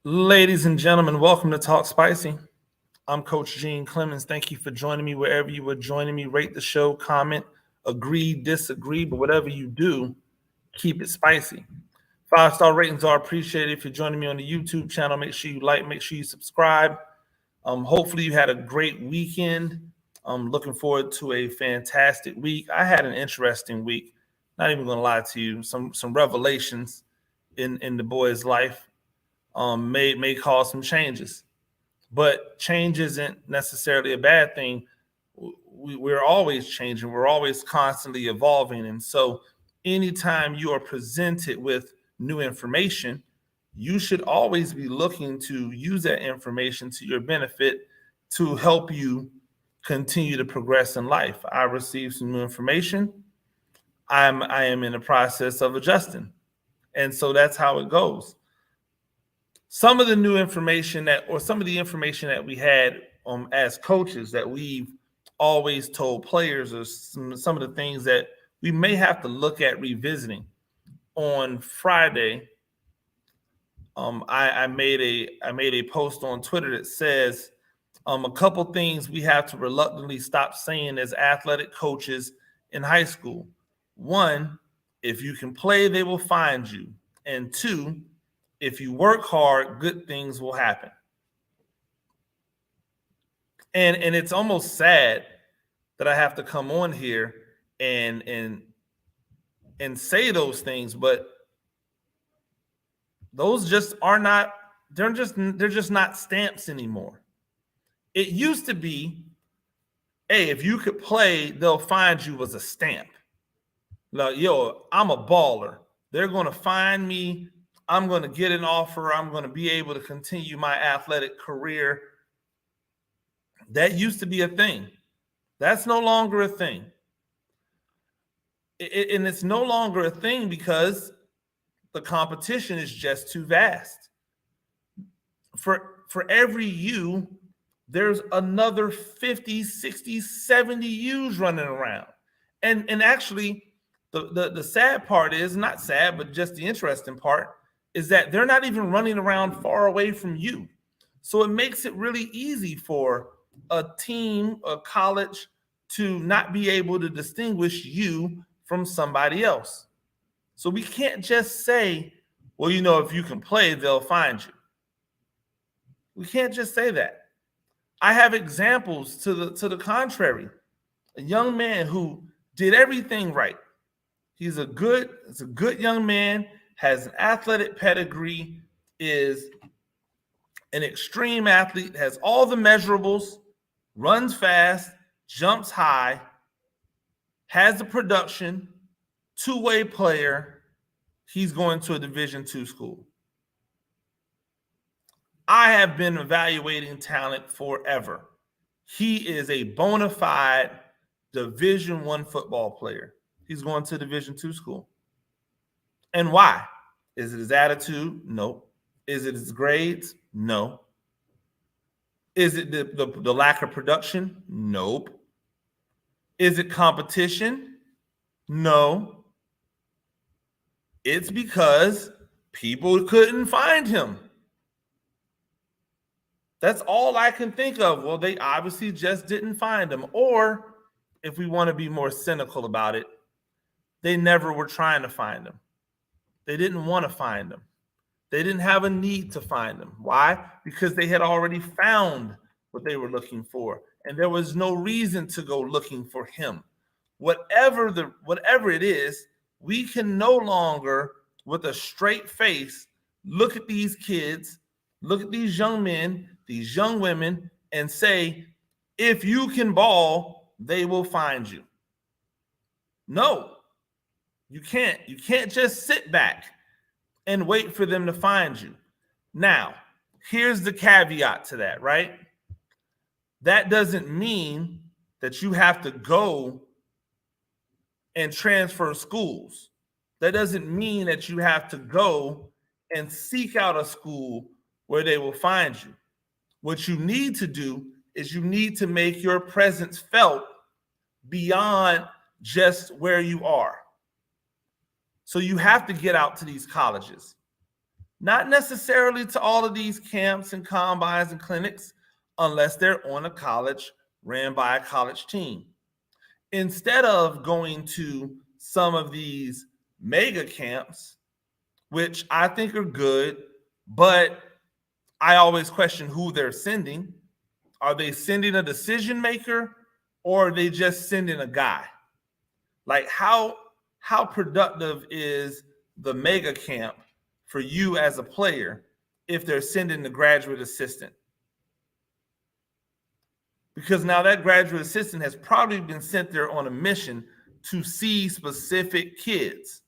Ladies and gentlemen, welcome to Talk Spicy. I'm Coach Gene Clemens. Thank you for joining me wherever you are joining me. Rate the show, comment, agree, disagree, but whatever you do, keep it spicy. 5-star ratings are appreciated. If you're joining me on the YouTube channel, make sure you like, make sure you subscribe. Hopefully you had a great weekend. I'm looking forward to a fantastic week. I had an interesting week. Not even gonna lie to you. Some revelations in the boy's life may cause some changes. But change isn't necessarily a bad thing. We're always changing. We're always constantly evolving. And so anytime you are presented with new information, you should always be looking to use that information to your benefit to help you continue to progress in life. I received some new information. I am in the process of adjusting. And so that's how it goes. Some of the new information some of the information that we had as coaches that we've always told players, or some of the things that we may have to look at revisiting. On Friday, I made a post on Twitter that says a couple things we have to reluctantly stop saying as athletic coaches in high school. One, if you can play, they will find you. And two, if you work hard, good things will happen. And it's almost sad that I have to come on here and say those things, but those just are not, they're just not stamps anymore. It used to be, hey, if you could play, they'll find you was a stamp. Like, yo, I'm a baller. They're going to find me. I'm going to get an offer. I'm going to be able to continue my athletic career. That used to be a thing. That's no longer a thing. And it's no longer a thing because the competition is just too vast. For every U, there's another 50, 60, 70 U's running around. And actually, the sad part is, not sad, but just the interesting part, is that they're not even running around far away from you. So it makes it really easy for a team, a college, to not be able to distinguish you from somebody else. So we can't just say, well, if you can play, they'll find you. We can't just say that. I have examples to the contrary. A young man who did everything right. He's a good young man, has an athletic pedigree, is an extreme athlete, has all the measurables, runs fast, jumps high, has the production, two-way player. He's going to a Division II school. I have been evaluating talent forever. He is a bona fide Division I football player. He's going to Division II school. And why? Is it his attitude? No. Is it his grades? No. Is it the lack of production? Nope. Is it competition? No. It's because people couldn't find him. That's all I can think of. Well, they obviously just didn't find him. Or, if we want to be more cynical about it, they never were trying to find him. They didn't want to find him. They didn't have a need to find him. Why? Because they had already found what they were looking for. And there was no reason to go looking for him. Whatever it is, we can no longer, with a straight face, look at these kids, look at these young men, these young women, and say, if you can ball, they will find you. No, you can't. You can't just sit back and wait for them to find you. Now, here's the caveat to that, right? That doesn't mean that you have to go and transfer schools. That doesn't mean that you have to go and seek out a school where they will find you. What you need to do is you need to make your presence felt beyond just where you are. So you have to get out to these colleges. Not necessarily to all of these camps and combines and clinics, unless they're on a college ran by a college team. Instead of going to some of these mega camps, which I think are good, but I always question who they're sending. Are they sending a decision maker, or are they just sending a guy? Like how productive is the mega camp for you as a player if they're sending the graduate assistant? Because now that graduate assistant has probably been sent there on a mission to see specific kids.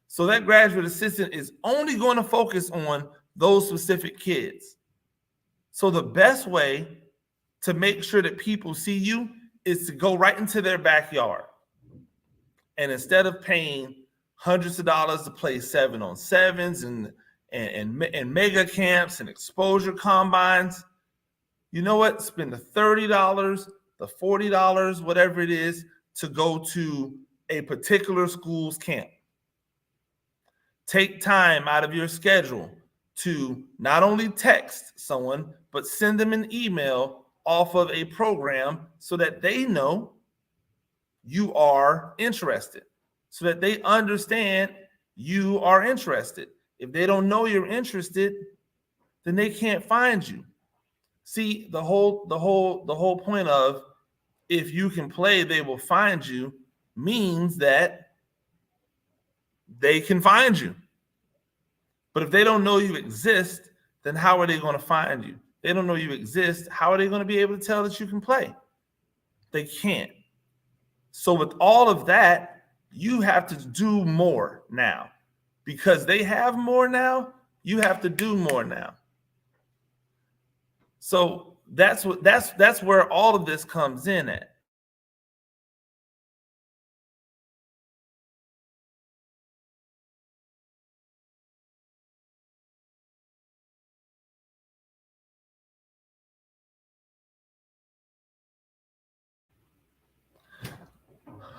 So that graduate assistant is only going to focus on those specific kids. So the best way to make sure that people see you is to go right into their backyard. And instead of paying hundreds of dollars to play 7-on-7s and mega camps and exposure combines, you know what? Spend the $30, the $40, whatever it is, to go to a particular school's camp. Take time out of your schedule to not only text someone, but send them an email off of a program so that they know you are interested, so that they understand you are interested. If they don't know you're interested, then they can't find you. See, the whole point of if you can play, they will find you means that they can find you. But if they don't know you exist, then how are they going to find you? They don't know you exist. How are they going to be able to tell that you can play? They can't. So with all of that, you have to do more now. Because they have more now, you have to do more now. So that's where all of this comes in at.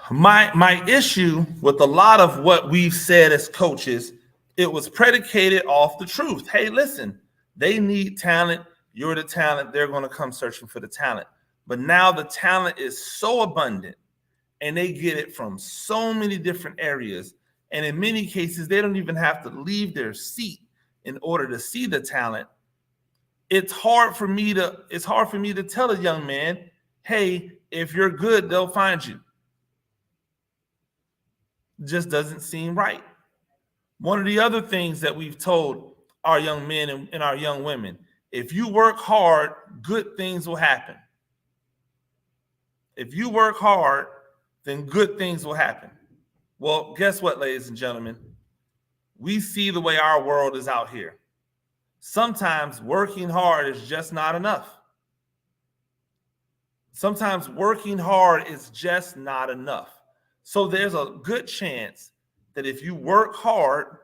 My issue with a lot of what we've said as coaches, it was predicated off the truth. Hey, listen, they need talent. You're the talent. They're going to come searching for the talent. But now the talent is so abundant and they get it from so many different areas. And in many cases, they don't even have to leave their seat in order to see the talent. It's hard for me to tell a young man, hey, if you're good, they'll find you. Just doesn't seem right. One of the other things that we've told our young men and our young women, if you work hard, good things will happen. If you work hard, then good things will happen. Well, guess what, ladies and gentlemen? We see the way our world is out here. Sometimes working hard is just not enough. Sometimes working hard is just not enough. So there's a good chance that if you work hard,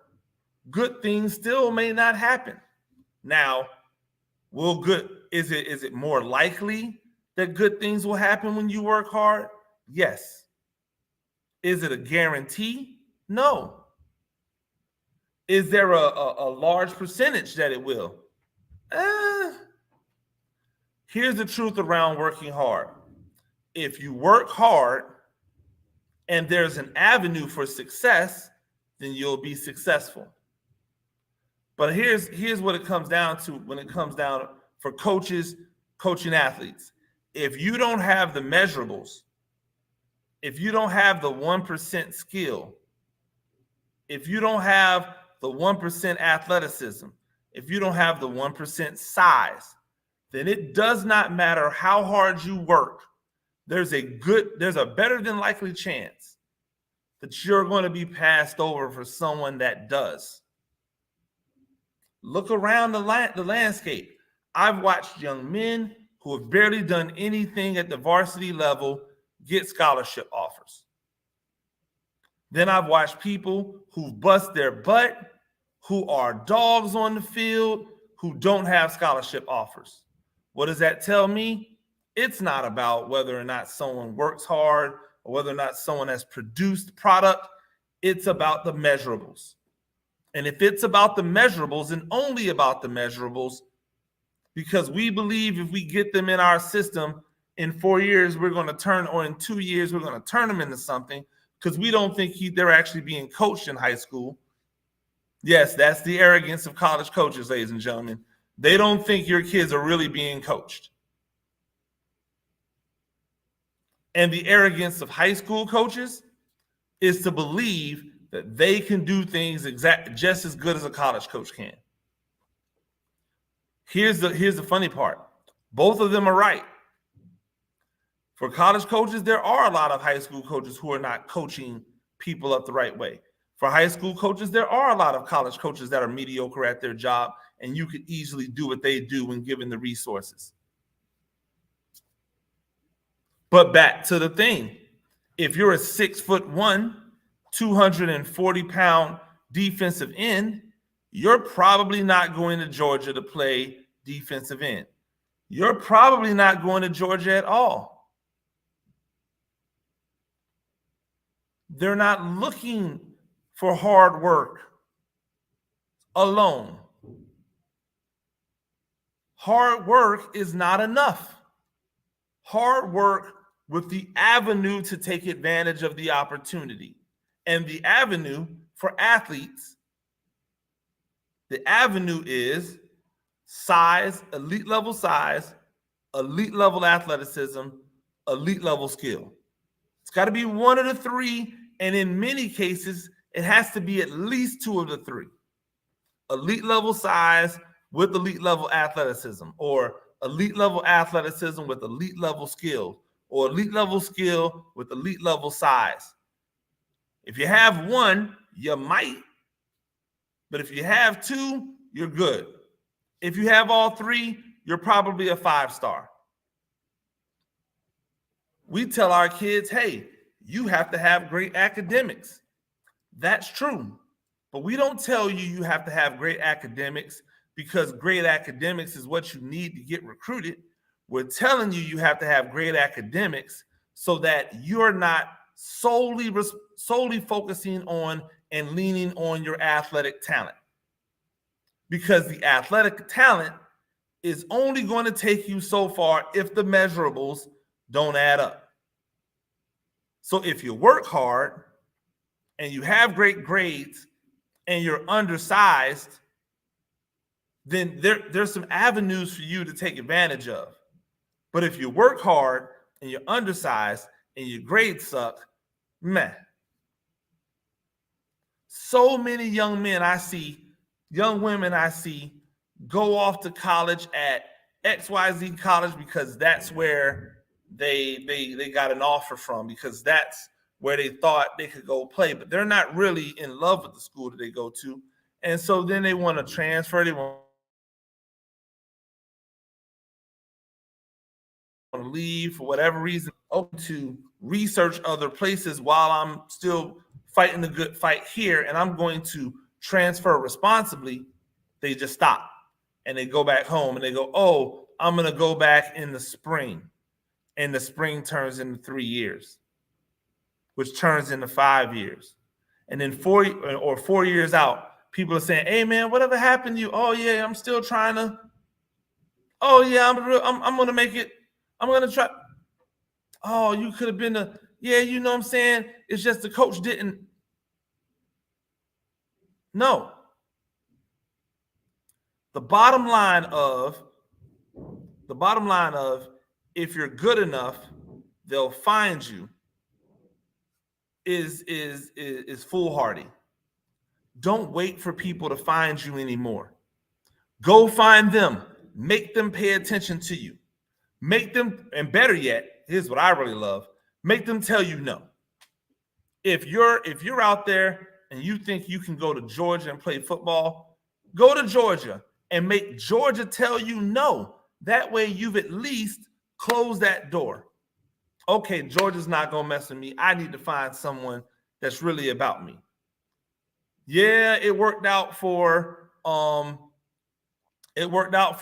good things still may not happen. Now, is it more likely that good things will happen when you work hard? Yes. Is it a guarantee? No. Is there a large percentage that it will? Here's the truth around working hard. If you work hard and there's an avenue for success, then you'll be successful. But here's what it comes down to when it comes down for coaches, coaching athletes. If you don't have the measurables, if you don't have the 1% skill, if you don't have the 1% athleticism, if you don't have the 1% size, then it does not matter how hard you work. There's a better than likely chance that you're going to be passed over for someone that does. Look around the landscape. I've watched young men who have barely done anything at the varsity level get scholarship offers. Then I've watched people who bust their butt, who are dogs on the field, who don't have scholarship offers. What does that tell me? It's not about whether or not someone works hard or whether or not someone has produced product. It's about the measurables. And if it's about the measurables and only about the measurables, because we believe if we get them in our system in 4 years, we're going to turn, or in 2 years, we're going to turn them into something, because we don't think they're actually being coached in high school. Yes, that's the arrogance of college coaches, ladies and gentlemen. They don't think your kids are really being coached. And the arrogance of high school coaches is to believe that they can do things just as good as a college coach can. Here's the funny part. Both of them are right. For college coaches, there are a lot of high school coaches who are not coaching people up the right way. For high school coaches, there are a lot of college coaches that are mediocre at their job, and you could easily do what they do when given the resources. But back to the thing. If you're a 6'1", 240-pound defensive end, you're probably not going to Georgia to play defensive end. You're probably not going to Georgia at all. They're not looking for hard work alone. Hard work is not enough. Hard work with the avenue to take advantage of the opportunity. And the avenue for athletes, the avenue is size, elite level athleticism, elite level skill. It's got to be one of the three, and in many cases, it has to be at least two of the three. Elite level size with elite level athleticism, or elite level athleticism with elite level skill, or elite level skill with elite level size. If you have one, you might, but if you have two, you're good. If you have all three, you're probably a 5-star. We tell our kids, hey, you have to have great academics. That's true. But we don't tell you have to have great academics because great academics is what you need to get recruited. We're telling you have to have great academics so that you're not solely focusing on and leaning on your athletic talent. Because the athletic talent is only going to take you so far if the measurables don't add up. So if you work hard and you have great grades and you're undersized, then there's some avenues for you to take advantage of. But if you work hard and you're undersized and your grades suck, man. So many young men I see, young women I see, go off to college at XYZ college because that's where they got an offer from, because that's where they thought they could go play, but they're not really in love with the school that they go to. And so then they want to transfer, they want to leave for whatever reason, to research other places while I'm still fighting the good fight here, and I'm going to transfer responsibly. They just stop and they go back home and they go, oh, I'm going to go back in the spring. And the spring turns into 3 years, which turns into 5 years. And then 4 years out, people are saying, hey, man, whatever happened to you? Oh, yeah, I'm still trying to. Oh, yeah, I'm going to make it. I'm going to try. Oh, you could have been yeah, you know what I'm saying? It's just the coach didn't. No. The bottom line of if you're good enough, they'll find you is foolhardy. Don't wait for people to find you anymore. Go find them. Make them pay attention to you. Make them, and better yet, here's what I really love, make them tell you no. If you're out there and you think you can go to Georgia and play football, go to Georgia and make Georgia tell you no. That way you've at least closed that door. Okay, Georgia's not going to mess with me. I need to find someone that's really about me. Yeah, it worked out for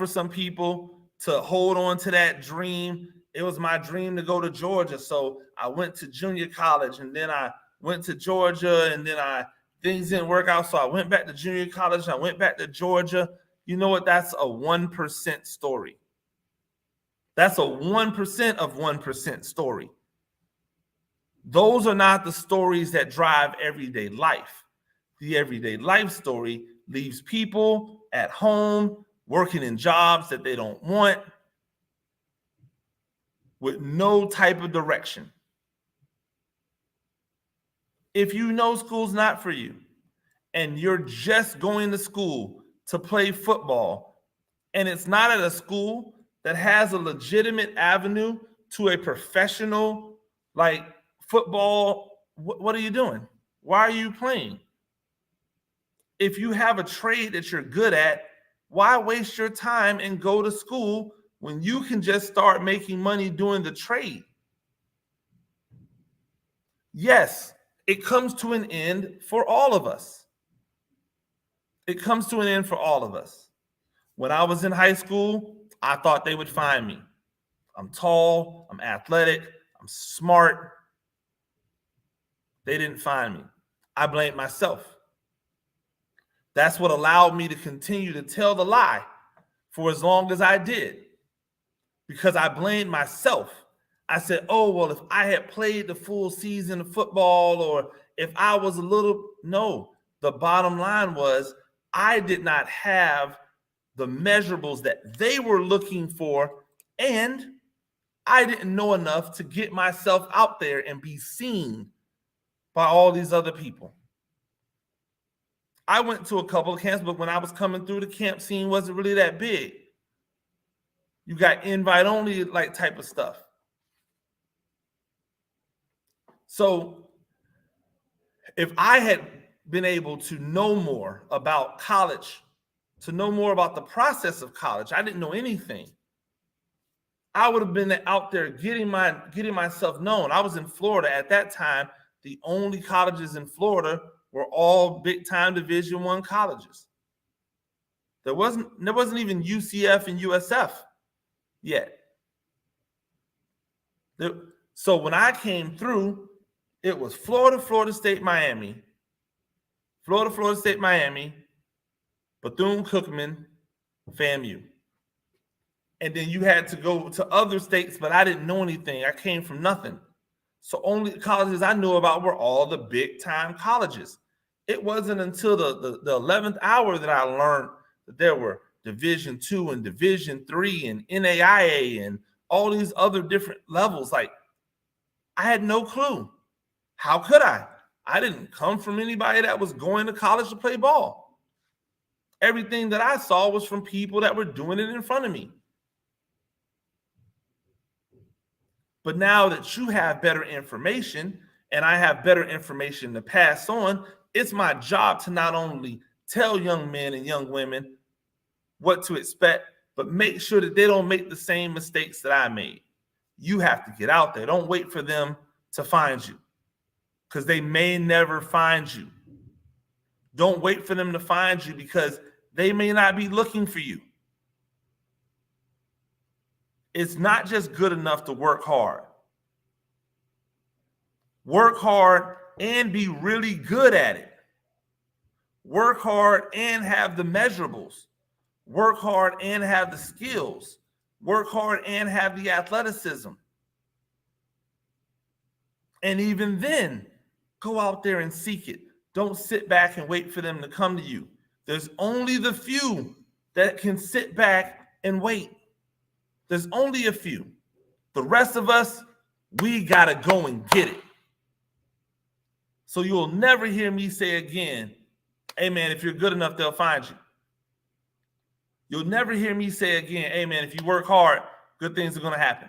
some people to hold on to that dream. It was my dream to go to Georgia, so I went to junior college, and then I went to Georgia, and then I Things didn't work out, so I went back to junior college. I went back to Georgia. You know what? That's a 1% story. That's a 1% of 1% story. Those are not the stories that drive everyday life. The everyday life story leaves people at home working in jobs that they don't want with no type of direction. If you know school's not for you and you're just going to school to play football, and it's not at a school that has a legitimate avenue to a professional like football, what are you doing? Why are you playing? If you have a trade that you're good at, why waste your time and go to school when you can just start making money doing the trade? Yes, it comes to an end for all of us. It comes to an end for all of us. When I was in high school, I thought they would find me. I'm tall, I'm athletic, I'm smart. They didn't find me. I blamed myself. That's what allowed me to continue to tell the lie for as long as I did, because I blamed myself. I said, oh, well, if I had played the full season of football, or if I was a little, no, the bottom line was I did not have the measurables that they were looking for, and I didn't know enough to get myself out there and be seen by all these other people. I went to a couple of camps, but when I was coming through, the camp scene wasn't really that big. You got invite only like type of stuff. So if I had been able to know more about college, to know more about the process of college, I didn't know anything. I would have been out there getting myself known. I was in Florida at that time. The only colleges in Florida were all big time Division I colleges. There wasn't even UCF and USF yet. So when I came through, it was Florida, Florida State, Miami, Florida, Florida State, Miami, Bethune-Cookman, FAMU. And then you had to go to other states, but I didn't know anything. I came from nothing. So only colleges I knew about were all the big time colleges. It wasn't until the 11th hour that I learned that there were Division II and Division III and NAIA and all these other different levels. Like, I had no clue. How could I? I didn't come from anybody that was going to college to play ball. Everything that I saw was from people that were doing it in front of me. But now that you have better information and I have better information to pass on, it's my job to not only tell young men and young women what to expect, but make sure that they don't make the same mistakes that I made. You have to get out there. Don't wait for them to find you, because they may never find you. Don't wait for them to find you, because they may not be looking for you. It's not just good enough to work hard. Work hard and be really good at it. Work hard and have the measurables. Work hard and have the skills. Work hard and have the athleticism. And even then, go out there and seek it. Don't sit back and wait for them to come to you. There's only the few that can sit back and wait. There's only a few. The rest of us, we got to go and get it. So you'll never hear me say again, hey man, if you're good enough, they'll find you. You'll never hear me say again, hey man, if you work hard, good things are going to happen.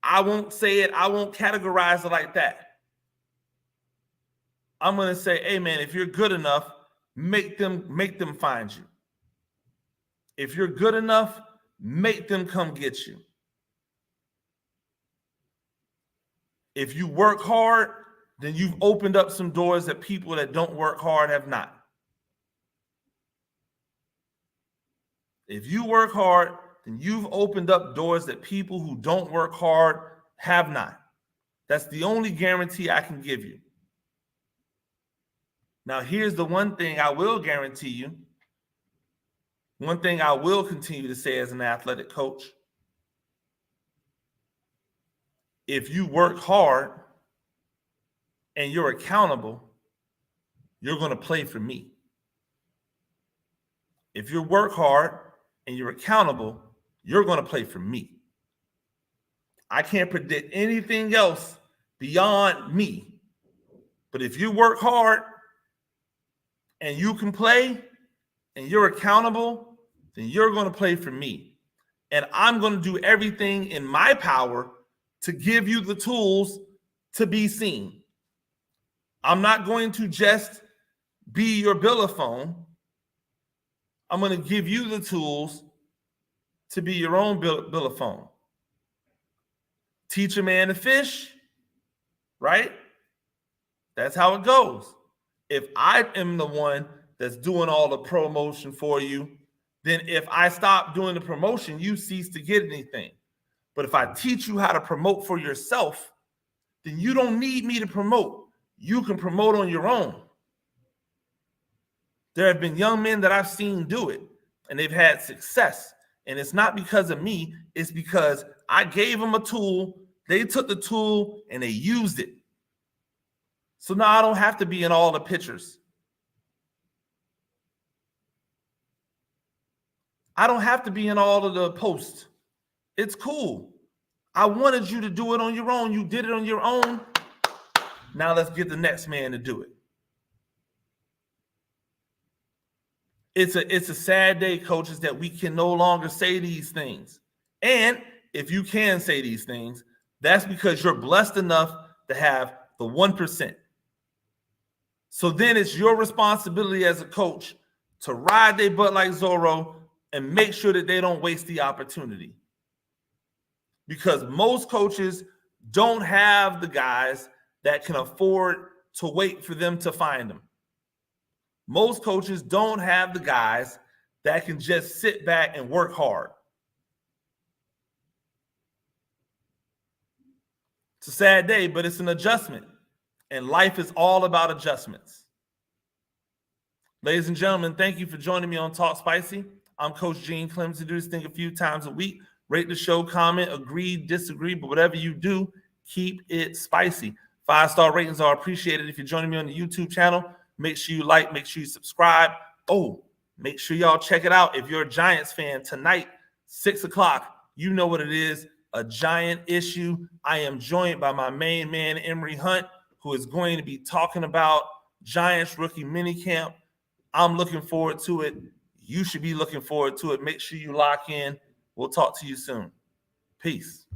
I won't say it. I won't categorize it like that. I'm going to say, hey man, if you're good enough, make them find you. If you're good enough, make them come get you. If you work hard, then you've opened up some doors that people that don't work hard have not. If you work hard, then you've opened up doors that people who don't work hard have not. That's the only guarantee I can give you. Now, here's the one thing I will guarantee you. One thing I will continue to say as an athletic coach. If you work hard and you're accountable, you're going to play for me. If you work hard and you're accountable, you're going to play for me. I can't predict anything else beyond me. But if you work hard and you can play and you're accountable, then you're going to play for me. And I'm going to do everything in my power to give you the tools to be seen. I'm not going to just be your bill-a-phone. I'm going to give you the tools to be your own bill-a-phone. Teach a man to fish, right? That's how it goes. If I am the one that's doing all the promotion for you, then if I stop doing the promotion, you cease to get anything. But if I teach you how to promote for yourself, then you don't need me to promote. You can promote on your own. There have been young men that I've seen do it, and they've had success. And it's not because of me. It's because I gave them a tool. They took the tool and they used it. So now I don't have to be in all the pictures. I don't have to be in all of the posts. It's cool. I wanted you to do it on your own. You did it on your own. Now let's get the next man to do it. It's a sad day, coaches, that we can no longer say these things. And if you can say these things, that's because you're blessed enough to have the 1%. So then it's your responsibility as a coach to ride their butt like Zorro and make sure that they don't waste the opportunity. Because most coaches don't have the guys that can afford to wait for them to find them. Most coaches don't have the guys that can just sit back and work hard. It's a sad day, but it's an adjustment. And life is all about adjustments. Ladies and gentlemen, thank you for joining me on Talk Spicy. I'm Coach Gene Clemens. I do this thing a few times a week. Rate the show, comment, agree, disagree, but whatever you do, keep it spicy. 5-star ratings are appreciated. If you're joining me on the YouTube channel, make sure you like, make sure you subscribe. Oh, make sure y'all check it out. If you're a Giants fan, tonight, 6 o'clock, you know what it is, a Giant issue. I am joined by my main man, Emory Hunt, who is going to be talking about Giants rookie minicamp. I'm looking forward to it. You should be looking forward to it. Make sure you lock in. We'll talk to you soon. Peace.